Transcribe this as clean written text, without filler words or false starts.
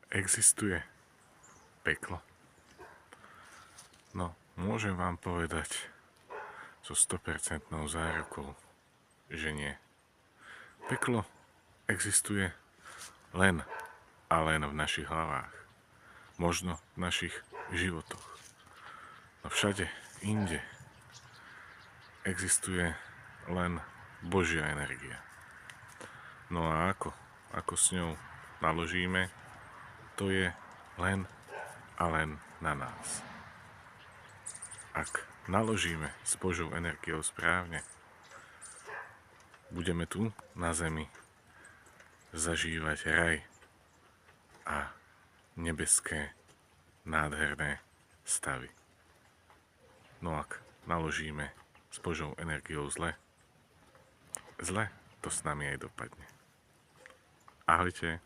Existuje peklo? No, môžem vám povedať so 100% zárukou, že nie. Peklo existuje len a len v našich hlavách. Možno v našich životoch. No všade inde existuje len Božia energia. No a ako s ňou naložíme, to je len a len na nás. Ak naložíme s Božou energiou správne, budeme tu na zemi zažívať raj a nebeské nádherné stavy. No ak naložíme s Božou energiou zle to s nami aj dopadne. Ahojte.